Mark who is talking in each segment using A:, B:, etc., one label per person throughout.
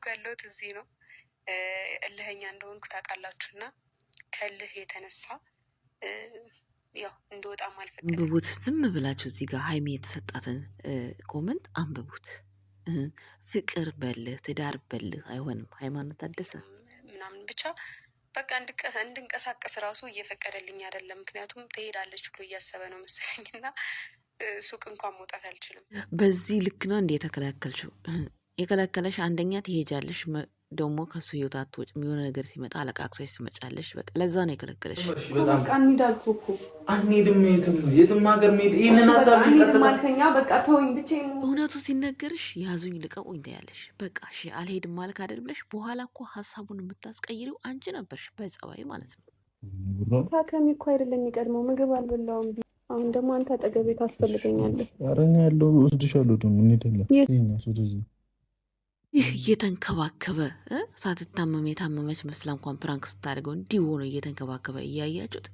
A: ያለሁት እዚህ ነው። እልህኛ እንደሆንኩ ታውቃላችሁና ከእልህ የተነሳ ያው እንደወጣም አልፈቀደም።
B: አንብቡት፣ ዝም ብላችሁ እዚህ ጋር ሀይሚ የተሰጣትን ኮመንት አንብቡት። ፍቅር በልህ ትዳር በልህ አይሆንም። ሃይማኖት ታደሰ
A: ምናምን ብቻ በቃ እንድንቀሳቀስ ራሱ እየፈቀደልኝ አይደለም። ምክንያቱም ትሄዳለች ብሎ እያሰበ ነው መሰለኝ እና ሱቅ እንኳን መውጣት አልችልም።
B: በዚህ ልክ ነው እንዴ የተከላከልሽው? የከለከለሽ አንደኛ ትሄጃለሽ፣ ደግሞ ከሱ ህይወት አትወጭም። የሆነ ነገር ሲመጣ አለቃቅሰሽ ትመጫለሽ። በቃ ለዛ ነው የከለከለሽ።
A: በቃ እንሂዳልኩ እኮ
C: አንሄድም፣ የትም ሀገር መሄድ ይህንን ሀሳብ
A: ማልከኛ በቃ ተወኝ ብቻ።
B: እውነቱ ሲነገርሽ ያዙኝ ልቀቁኝ ታያለሽ። በቃ እሺ አልሄድም ማልክ አይደል ብለሽ በኋላ እኮ ሀሳቡን የምታስቀይሪው አንቺ ነበርሽ፣ በጸባይ ማለት ነው።
A: ታከሚ እኮ አይደለም የሚቀድመው፣ ምግብ አልበላውም። አሁን ደግሞ አንተ አጠገቤ ታስፈልገኛለህ።
C: ኧረ እኔ ያለው ወስድሻለሁ። ደግሞ እንሄዳለን።
B: ይህ እየተንከባከበ ሳትታመም የታመመች መስላ እንኳን ፕራንክ ስታደርገው እንዲህ ሆኖ እየተንከባከበ እያያችሁት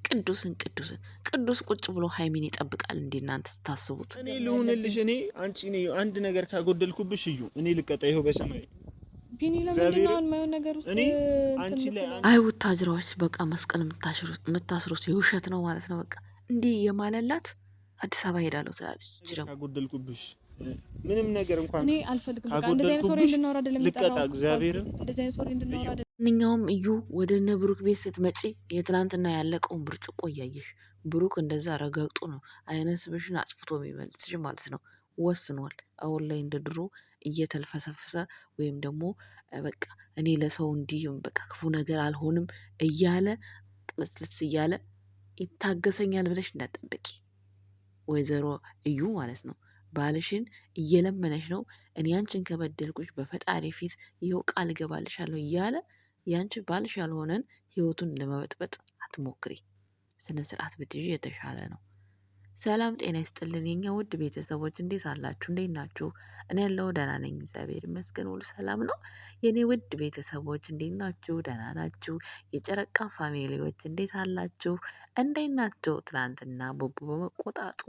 B: ቅዱስ ቁጭ ብሎ ሀይሚን ይጠብቃል። እንዲ እናንተ ስታስቡት
D: እኔ ልሁንልሽ፣ እኔ አንቺ አንድ ነገር ካጎደልኩብሽ እዩ እኔ ልቀጣ ይኸው በሰማይ
B: አይ ውታጅራዎች በቃ መስቀል የምታስሩት የውሸት ነው ማለት ነው። በቃ እንዲህ የማለላት አዲስ አበባ ሄዳለሁ ትላለች።
D: ካጎደልኩብሽ ምንም ነገር እንኳን
E: እኔ አልፈልግም። በቃ እንደዚህ አይነት ወሬ እንድናወራ አይደለም
D: ልቀጣ እግዚአብሔርን
E: እንደዚህ አይነት ወሬ እንድናወራ አይደለም።
B: ማንኛውም እዩ ወደ እነ ብሩክ ቤት ስትመጪ የትናንትና ያለቀውን ብርጭቆ እያየሽ ብሩክ እንደዛ ረጋግጦ ነው አይነ ስብሽን አጽፍቶ የሚመልስሽ ማለት ነው። ወስኗል። አሁን ላይ እንደ ድሮ እየተልፈሰፈሰ ወይም ደግሞ በቃ እኔ ለሰው እንዲህ በቃ ክፉ ነገር አልሆንም እያለ ቅልስልስ እያለ ይታገሰኛል ብለሽ እንዳትጠብቂ። ወይዘሮ እዩ ማለት ነው ባልሽን እየለመነሽ ነው። እኔ አንቺን ከበደልኩሽ በፈጣሪ ፊት ይኸው ቃል እገባልሻለሁ እያለ ያንቺ ባልሽ ያልሆነን ህይወቱን ለመበጥበጥ አትሞክሪ። ስነ ስርዓት ብትይዥ የተሻለ ነው። ሰላም ጤና ይስጥልን የኛ ውድ ቤተሰቦች እንዴት አላችሁ? እንዴት ናችሁ? እኔ ያለው ደህና ነኝ፣ እግዚአብሔር ይመስገን፣ ሁሉ ሰላም ነው። የኔ ውድ ቤተሰቦች እንዴት ናችሁ? ደህና ናችሁ? የጨረቃ ፋሚሊዎች እንዴት አላችሁ? እንዴት ናቸው? ትናንትና ቦቦ በመቆጣጡ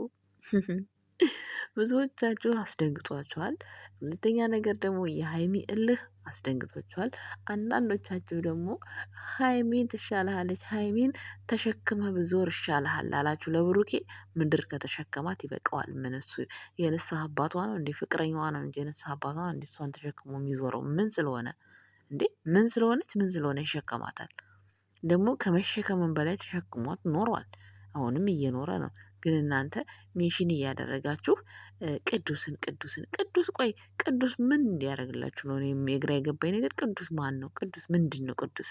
B: ብዙዎቻችሁ አስደንግጧችኋል። ሁለተኛ ነገር ደግሞ የሀይሚ እልህ አስደንግጧችኋል። አንዳንዶቻችሁ ደግሞ ሀይሚን ትሻልሃለች፣ ሀይሚን ተሸክመ ብዞር ይሻልሃል አላችሁ። ለብሩኬ ምድር ከተሸከማት ይበቃዋል። ምን እሱ የንስሐ አባቷ ነው እንዴ? ፍቅረኛዋ ነው እንጂ የንስሐ አባቷ ነው እንዴ? እሷን ተሸክሞ የሚዞረው ምን ስለሆነ እንዴ? ምን ስለሆነች ምን ስለሆነ ይሸከማታል? ደግሞ ከመሸከምን በላይ ተሸክሟት ኖሯል። አሁንም እየኖረ ነው። ግን እናንተ ሜሽን እያደረጋችሁ ቅዱስ ቆይ ቅዱስ ምን እንዲያደርግላችሁ ነው? እኔም የግራ የገባኝ ነገር ቅዱስ ማን ነው? ቅዱስ ምንድን ነው? ቅዱስ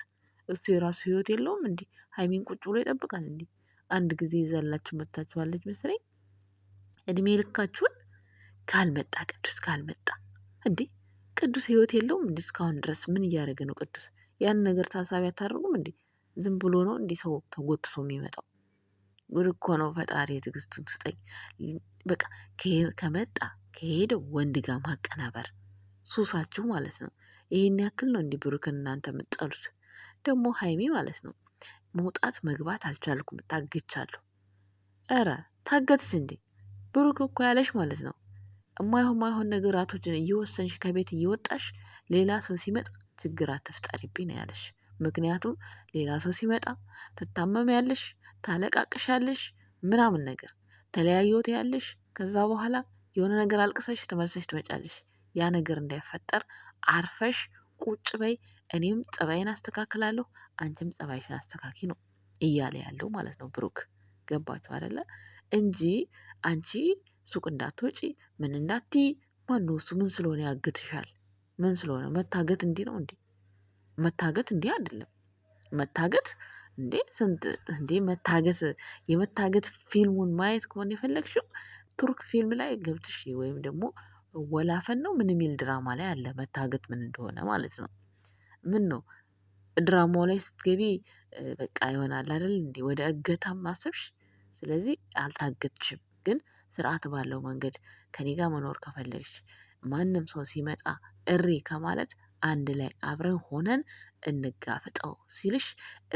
B: እሱ የራሱ ህይወት የለውም እንዴ? ሀይሚን ቁጭ ብሎ ይጠብቃል እንዴ? አንድ ጊዜ ይዛላችሁ መታችኋለች መሰለኝ። እድሜ ልካችሁን ካልመጣ እንዴ? ቅዱስ ህይወት የለውም እንዴ? እስካሁን ድረስ ምን እያደረገ ነው ቅዱስ? ያን ነገር ታሳቢ አታደርጉም እንዴ? ዝም ብሎ ነው እንዲህ ሰው ተጎትቶ የሚመጣው? ጉድ እኮ ነው። ፈጣሪ ትዕግስቱን ስጠኝ። በቃ ከሄደ ወንድ ጋር ማቀናበር ሱሳችሁ ማለት ነው። ይሄን ያክል ነው እንዲህ ብሩክን እናንተ የምትጠሉት። ደግሞ ሀይሚ ማለት ነው መውጣት መግባት አልቻልኩም ታግቻለሁ። ኧረ ታገትሽ እንዴ? ብሩክ እኮ ያለሽ ማለት ነው ማይሆን ነገራቶችን እየወሰንሽ ከቤት እየወጣሽ ሌላ ሰው ሲመጣ ችግር አትፍጠሪብኝ ነው ያለሽ። ምክንያቱም ሌላ ሰው ሲመጣ ትታመሚያለሽ፣ ታለቃቅሻለሽ፣ ምናምን ነገር ተለያየሁት ያለሽ። ከዛ በኋላ የሆነ ነገር አልቅሰሽ ተመልሰሽ ትመጫለሽ። ያ ነገር እንዳይፈጠር አርፈሽ ቁጭ በይ። እኔም ጸባይን አስተካክላለሁ፣ አንቺም ጸባይሽን አስተካኪ ነው እያለ ያለው ማለት ነው ብሩክ። ገባችሁ አይደለ? እንጂ አንቺ ሱቅ እንዳትወጪ ምን እንዳትይ ማነው እሱ? ምን ስለሆነ ያግትሻል? ምን ስለሆነ መታገት እንዲህ ነው እንዴ? መታገት እንዲህ አይደለም። መታገት እንዴ ስንት እንዴ መታገት የመታገት ፊልሙን ማየት ከሆነ የፈለግሽው ቱርክ ፊልም ላይ ገብተሽ ወይም ደግሞ ወላፈን ነው ምን የሚል ድራማ ላይ አለ መታገት ምን እንደሆነ ማለት ነው። ምን ነው ድራማው ላይ ስትገቢ በቃ ይሆናል አይደል እንዴ ወደ እገታም ማሰብሽ። ስለዚህ አልታገትሽም፣ ግን ስርዓት ባለው መንገድ ከኔ ጋር መኖር ከፈለግሽ ማንም ሰው ሲመጣ እሪ ከማለት አንድ ላይ አብረን ሆነን እንጋፈጠው ሲልሽ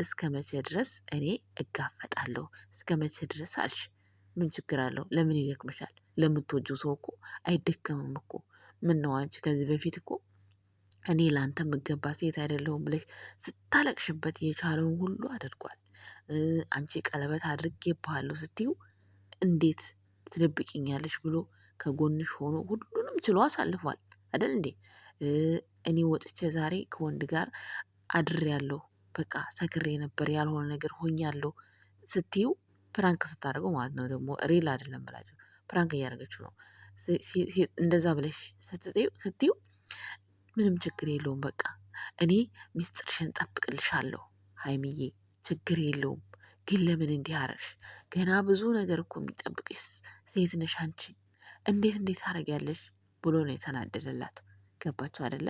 B: እስከ መቼ ድረስ እኔ እጋፈጣለሁ? እስከ መቼ ድረስ አልሽ? ምን ችግር አለው? ለምን ይደክምሻል? ለምትወጂው ሰው እኮ አይደከምም እኮ። ምን ነው አንቺ ከዚህ በፊት እኮ እኔ ላንተ የምገባ ሴት አይደለሁም ብለሽ ስታለቅሽበት የቻለውን ሁሉ አድርጓል። አንቺ ቀለበት አድርጌብሃለሁ ስትይው እንዴት ትደብቂኛለሽ ብሎ ከጎንሽ ሆኖ ሁሉንም ችሎ አሳልፏል አይደል እንዴ? እኔ ወጥቼ ዛሬ ከወንድ ጋር አድሬያለሁ፣ በቃ ሰክሬ ነበር፣ ያልሆነ ነገር ሆኛለሁ ስትይው ፕራንክ ስታደርገው ማለት ነው። ደግሞ ሪል አይደለም ብላችሁ ፕራንክ እያደረገችው ነው። እንደዛ ብለሽ ስትይው ምንም ችግር የለውም፣ በቃ እኔ ሚስጥርሽን ጠብቅልሻለሁ ሀይሚዬ፣ ችግር የለውም። ግን ለምን እንዲህ አረግሽ? ገና ብዙ ነገር እኮ የሚጠብቅሽ ሴት ነሽ አንቺ፣ እንዴት ታረጊያለሽ ብሎ ነው የተናደደላት። ገባችሁ አይደለ?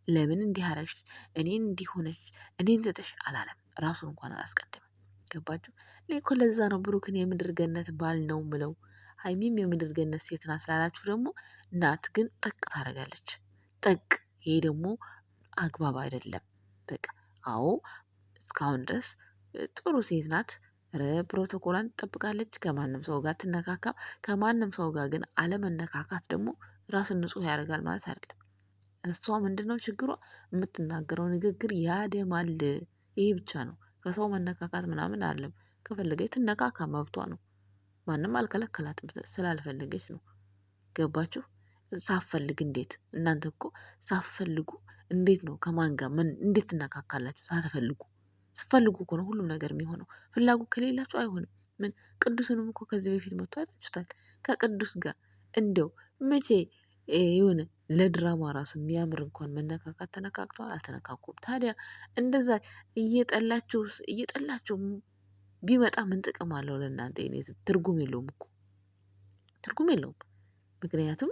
B: ለምን እንዲህ አረግሽ? እኔን እንዲህ ሆነሽ እኔን ዘጠሽ አላለም። ራሱን እንኳን አላስቀድምም። ገባችሁ? እኮ ለዛ ነው ብሩክን የምድር ገነት ባል ነው ምለው። ሀይሚም የምድር ገነት ሴት ናት ላላችሁ ደግሞ ናት፣ ግን ጠቅ ታደርጋለች። ጠቅ ይሄ ደግሞ አግባብ አይደለም። በቃ አዎ እስካሁን ድረስ ጥሩ ሴት ናት። ፕሮቶኮሏን ትጠብቃለች። ከማንም ሰው ጋር ትነካካም። ከማንም ሰው ጋር ግን አለመነካካት ደግሞ ራስን ንጹህ ያደርጋል ማለት አይደለም። እሷ ምንድነው ችግሯ? የምትናገረው ንግግር ያደማል። ይሄ ብቻ ነው። ከሰው መነካካት ምናምን አይደለም። ከፈለገች ትነካካ፣ መብቷ ነው። ማንም አልከለከላትም፣ ስላልፈለገች ነው። ገባችሁ? ሳፈልግ እንዴት እናንተ እኮ ሳፈልጉ እንዴት ነው ከማን ጋር እንዴት ትነካካላችሁ? ሳትፈልጉ ስፈልጉ እኮ ነው ሁሉም ነገር የሚሆነው። ፍላጎት ከሌላችሁ አይሆንም። ምን ቅዱስንም እኮ ከዚህ በፊት መጥቶ አይታችሁታል። ከቅዱስ ጋር እንደው መቼ የሆነ ለድራማ ራሱ የሚያምር እንኳን መነካካት ተነካክተዋል? አልተነካኩም። ታዲያ እንደዛ እየጠላችሁ ቢመጣ ምን ጥቅም አለው ለእናንተ? ትርጉም የለውም እኮ ትርጉም የለውም። ምክንያቱም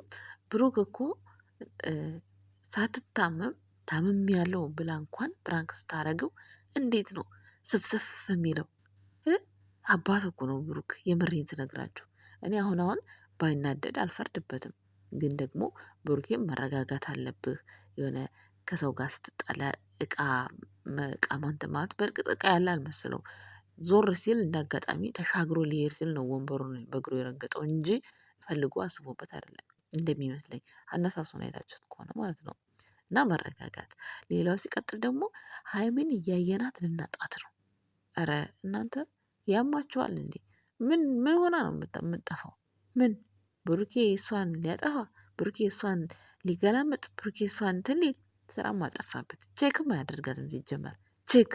B: ብሩክ እኮ ሳትታመም ታምም ያለው ብላ እንኳን ፕራንክ ስታረገው እንዴት ነው ስፍስፍ የሚለው? አባት እኮ ነው ብሩክ። የምሬን ስነግራችሁ እኔ አሁን ባይናደድ አልፈርድበትም። ግን ደግሞ ብሩኬም መረጋጋት አለብህ። የሆነ ከሰው ጋር ስትጣላ እቃ ማንተ ማለት በእርግጥ እቃ ያለ አልመሰለው። ዞር ሲል እንዳጋጣሚ ተሻግሮ ሊሄድ ሲል ነው ወንበሩን በእግሩ የረገጠው እንጂ ፈልጎ አስቦበት አይደለም እንደሚመስለኝ። አነሳሱን አይታችሁት ከሆነ ማለት ነው። እና መረጋጋት። ሌላው ሲቀጥል ደግሞ ሀይሚን እያየናት ልናጣት ነው። ኧረ እናንተ ያማችኋል እንዴ? ምን ሆና ነው የምጠፋው? ምን ብሩኬ እሷን ሊያጠፋ፣ ብሩኬ እሷን ሊገላመጥ፣ ብሩኬ እሷን ትሊል ስራም አልጠፋበት። ቼክም አያደርጋትም ሲጀመር። ቼክ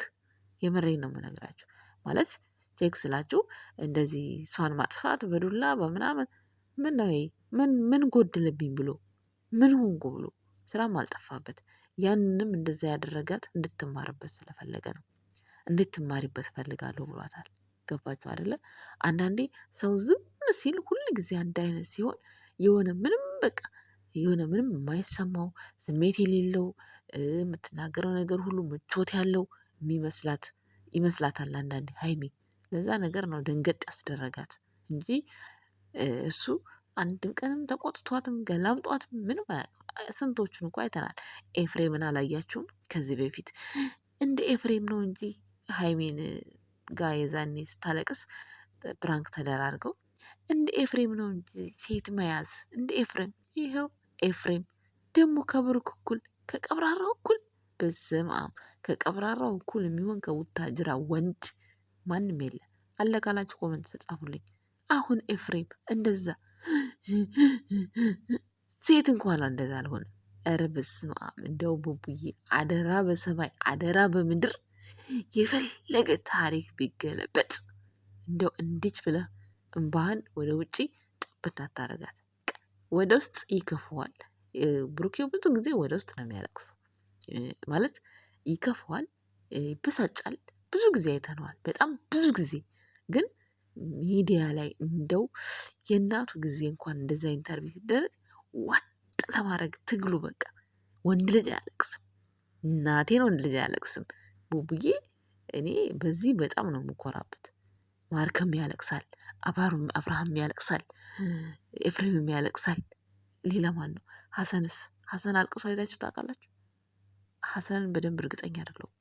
B: የምሬን ነው የምነግራችሁ። ማለት ቼክ ስላችሁ እንደዚህ እሷን ማጥፋት በዱላ በምናምን ምን ነው ምን ጎደለብኝ ብሎ ምን ሆንኩ ብሎ ስራም አልጠፋበት። ያንንም እንደዛ ያደረጋት እንድትማርበት ስለፈለገ ነው። እንድትማሪበት ፈልጋለሁ ብሏታል። ገባችሁ አይደለ? አንዳንዴ ሰው ዝም ሲል ሁል ጊዜ አንድ አይነት ሲሆን የሆነ ምንም በቃ የሆነ ምንም የማይሰማው ስሜት የሌለው የምትናገረው ነገር ሁሉ ምቾት ያለው ይመስላታል አንዳንዴ ሀይሚ። ለዛ ነገር ነው ደንገጥ ያስደረጋት እንጂ እሱ አንድም ቀንም ተቆጥቷትም ገላምጧትም ምንም ስንቶቹን እኮ አይተናል። ኤፍሬምን አላያችሁም? ከዚህ በፊት እንደ ኤፍሬም ነው እንጂ ሀይሜን ጋ የዛኔ ስታለቅስ ፕራንክ ተደራርገው እንደ ኤፍሬም ነው እንጂ ሴት መያዝ እንደ ኤፍሬም። ይኸው ኤፍሬም ደግሞ ከብሩክ እኩል ከቀብራራው እኩል በስማም ከቀብራራው እኩል የሚሆን ከቡታጅራ ወንድ ማንም የለ። አለ ካላችሁ ኮመንት ጻፉልኝ። አሁን ኤፍሬም እንደዛ ሴት እንኳን እንደዛ አልሆነ። ኧረ በስማም እንደው ቡቡዬ አደራ በሰማይ አደራ በምድር የፈለገ ታሪክ ቢገለበጥ እንደው እንዲች ብለህ እምባህን ወደ ውጪ ጥብ እንዳታረጋት። ወደ ውስጥ ይከፈዋል። ብሩኬው ብዙ ጊዜ ወደ ውስጥ ነው የሚያለቅሰው። ማለት ይከፈዋል፣ ይበሳጫል። ብዙ ጊዜ አይተነዋል። በጣም ብዙ ጊዜ ግን ሚዲያ ላይ እንደው የእናቱ ጊዜ እንኳን እንደዛ ኢንተርቪው ሲደረግ ዋጥ ለማድረግ ትግሉ በቃ ወንድ ልጅ አያለቅስም። እናቴን ወንድ ልጅ አያለቅስም። ቡቡዬ እኔ በዚህ በጣም ነው የምኮራበት። ማርከም ያለቅሳል፣ አብርሃም ያለቅሳል፣ ኤፍሬም ያለቅሳል። ሌላ ማን ነው? ሀሰንስ? ሀሰን አልቅሶ አይታችሁ ታውቃላችሁ? ሀሰንን በደንብ እርግጠኛ አይደለሁም።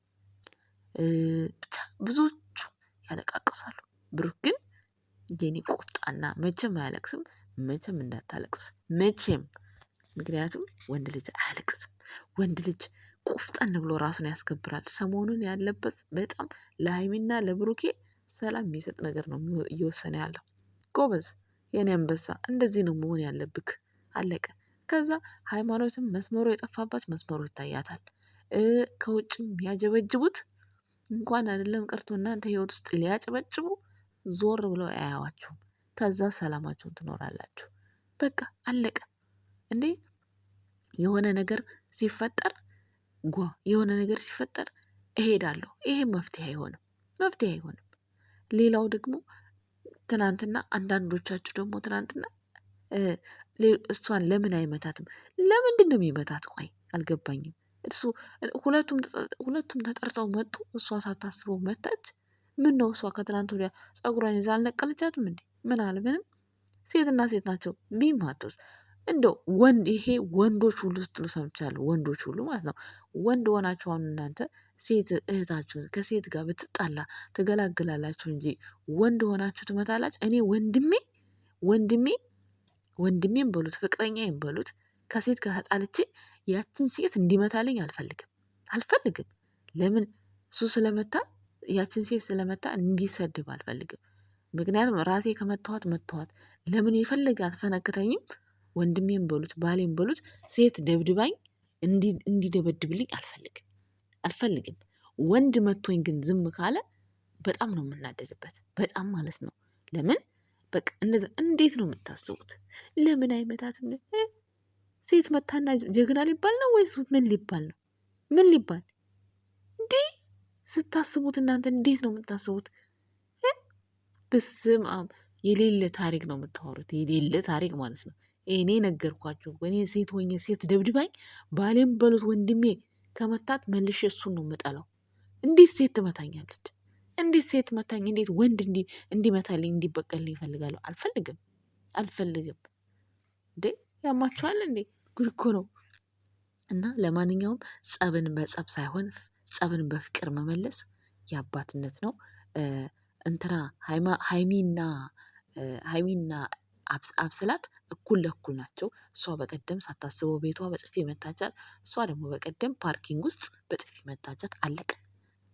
B: ብቻ ብዙዎቹ ያለቃቅሳሉ። ብሩክ ግን የኔ ቆፍጣና መቼም አያለቅስም። መቼም እንዳታለቅስ መቼም። ምክንያቱም ወንድ ልጅ አያለቅስም። ወንድ ልጅ ቁፍጠን ብሎ ራሱን ያስከብራል። ሰሞኑን ያለበት በጣም ለሀይሚና ለብሩኬ ሰላም የሚሰጥ ነገር ነው እየወሰነ ያለው። ጎበዝ የኔ አንበሳ፣ እንደዚህ ነው መሆን ያለብክ። አለቀ። ከዛ ሃይማኖትም መስመሩ የጠፋባት መስመሩ ይታያታል። ከውጭም ያጀበጅቡት እንኳን አይደለም ቀርቶ እናንተ ህይወት ውስጥ ሊያጨበጭቡ ዞር ብለው አያዋችሁም። ከዛ ሰላማችሁን ትኖራላችሁ። በቃ አለቀ። እንዴ የሆነ ነገር ሲፈጠር የሆነ ነገር ሲፈጠር እሄዳለሁ፣ ይሄ መፍትሄ አይሆንም። ሌላው ደግሞ ትናንትና አንዳንዶቻችሁ ደግሞ ትናንትና እሷን ለምን አይመታትም? ለምንድን ነው የሚመታት? ቆይ አልገባኝም። እሱ ሁለቱም ተጠርተው መጡ፣ እሷ ሳታስበው መታች። ምን ነው እሷ ከትናንት ወዲያ ጸጉሯን ይዛ አልነቀለቻትም እንዴ? ምን አለ? ምንም። ሴትና ሴት ናቸው ቢማቱስ። እንደው ይሄ ወንዶች ሁሉ ስትሉ ሰምቻለሁ። ወንዶች ሁሉ ማለት ነው። ወንድ ሆናችሁ አሁን እናንተ ሴት እህታችሁን ከሴት ጋር ብትጣላ ትገላግላላችሁ እንጂ ወንድ ሆናችሁ ትመታላችሁ? እኔ ወንድሜም በሉት ፍቅረኛዬም በሉት ከሴት ጋር ተጣልቼ ያችን ሴት እንዲመታልኝ አልፈልግም። ለምን? እሱ ስለመታ ያችን ሴት ስለመታ እንዲሰድብ አልፈልግም። ምክንያቱም ራሴ ከመታኋት ለምን የፈለገ አትፈነክተኝም? ወንድሜም በሉት ባሌም በሉት ሴት ደብድባኝ እንዲደበድብልኝ አልፈልግም። ወንድ መቶኝ ግን ዝም ካለ በጣም ነው የምናደድበት፣ በጣም ማለት ነው። ለምን? በቃ እንዴት ነው የምታስቡት? ለምን አይመታትም? ሴት መታና ጀግና ሊባል ነው ወይስ ምን ሊባል ነው? ምን ሊባል እንዲህ ስታስቡት እናንተ እንዴት ነው የምታስቡት? በስመ አብ የሌለ ታሪክ ነው የምታወሩት፣ የሌለ ታሪክ ማለት ነው። እኔ ነገርኳችሁ። እኔ ሴት ሆኜ ሴት ደብድባኝ ባሌም በሉት ወንድሜ ከመታት መልሼ እሱን ነው የምጠላው። እንዴት ሴት ትመታኛለች? እንዴት ሴት መታኝ? እንዴት ወንድ እንዲመታልኝ እንዲበቀልኝ ይፈልጋለሁ? አልፈልግም። እንዴ ያማችኋል እንዴ? ጉድ እኮ ነው። እና ለማንኛውም ጸብን በጸብ ሳይሆን ጸብን በፍቅር መመለስ የአባትነት ነው። እንትና ሀይሚና አብስላት እኩል ለእኩል ናቸው። እሷ በቀደም ሳታስበው ቤቷ በጥፊ መታቻት፣ እሷ ደግሞ በቀደም ፓርኪንግ ውስጥ በጥፊ መታቻት። አለቀ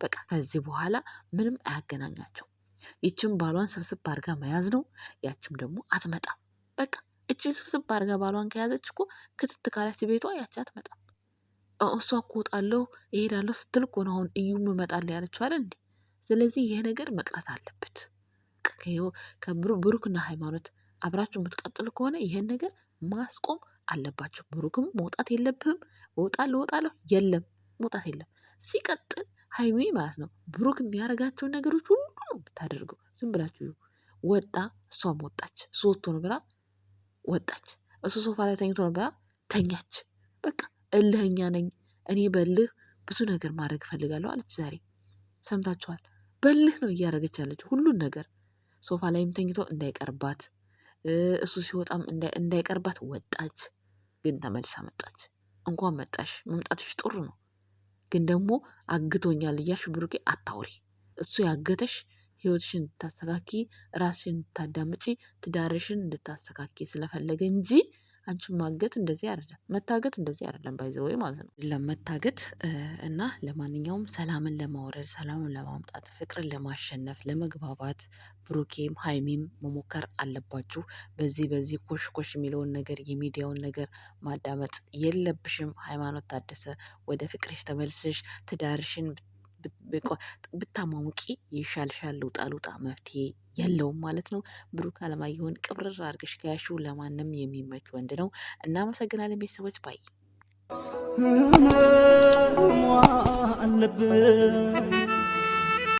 B: በቃ። ከዚህ በኋላ ምንም አያገናኛቸው። ይችም ባሏን ስብስብ አድርጋ መያዝ ነው፣ ያችም ደግሞ አትመጣም። በቃ እችን ስብስብ አድርጋ ባሏን ከያዘች እኮ ክትት ካለች ቤቷ ያች አትመጣም። እሷ እኮ እወጣለሁ እሄዳለሁ ስትል እኮ ነው አሁን እዩም እመጣለሁ ያለችው አይደል እንዴ? ስለዚህ ይሄ ነገር መቅረት አለበት። ከብሩክና ሃይማኖት አብራችሁ የምትቀጥሉ ከሆነ ይሄን ነገር ማስቆም አለባቸው። ብሩክም መውጣት የለብህም። እወጣለሁ የለም መውጣት የለም። ሲቀጥል ሀይሚ ማለት ነው ብሩክ የሚያደርጋቸውን ነገሮች ሁሉ ነው የምታደርገው። ዝም ብላችሁ ወጣ፣ እሷም ወጣች። እሱ ወጥቶ ነው ብላ ወጣች። እሱ ሶፋ ላይ ተኝቶ ነው ብላ ተኛች። በቃ እልህኛ ነኝ እኔ፣ በልህ ብዙ ነገር ማድረግ እፈልጋለሁ አለች ዛሬ። ሰምታችኋል። በልህ ነው እያደረገች ያለችው ሁሉን ነገር። ሶፋ ላይም ተኝቶ እንዳይቀርባት፣ እሱ ሲወጣም እንዳይቀርባት ወጣች። ግን ተመልሳ መጣች። እንኳን መጣሽ፣ መምጣትሽ ጥሩ ነው። ግን ደግሞ አግቶኛል እያልሽ ብሩኬ አታውሪ። እሱ ያገተሽ ህይወትሽን እንድታስተካኪ፣ ራስሽን እንድታዳምጪ፣ ትዳርሽን እንድታስተካኪ ስለፈለገ እንጂ አንቺን ማገት እንደዚህ አይደለም፣ መታገት እንደዚህ አይደለም። ባይዘወይ ማለት ነው ለመታገት እና ለማንኛውም ሰላምን ለማውረድ፣ ሰላምን ለማምጣት፣ ፍቅርን ለማሸነፍ፣ ለመግባባት ብሩኬም ሀይሚም መሞከር አለባችሁ። በዚህ ኮሽ የሚለውን ነገር የሚዲያውን ነገር ማዳመጥ የለብሽም። ሃይማኖት ታደሰ ወደ ፍቅርሽ ተመልሰሽ ትዳርሽን ብታማሙቂ ይሻልሻል። ልውጣ መፍትሄ የለውም ማለት ነው። ብሩክ አለማየሁን ቅብርር አድርገሽ ከያሽው ለማንም የሚመች ወንድ ነው። እናመሰግናለን ቤተሰቦች ባይ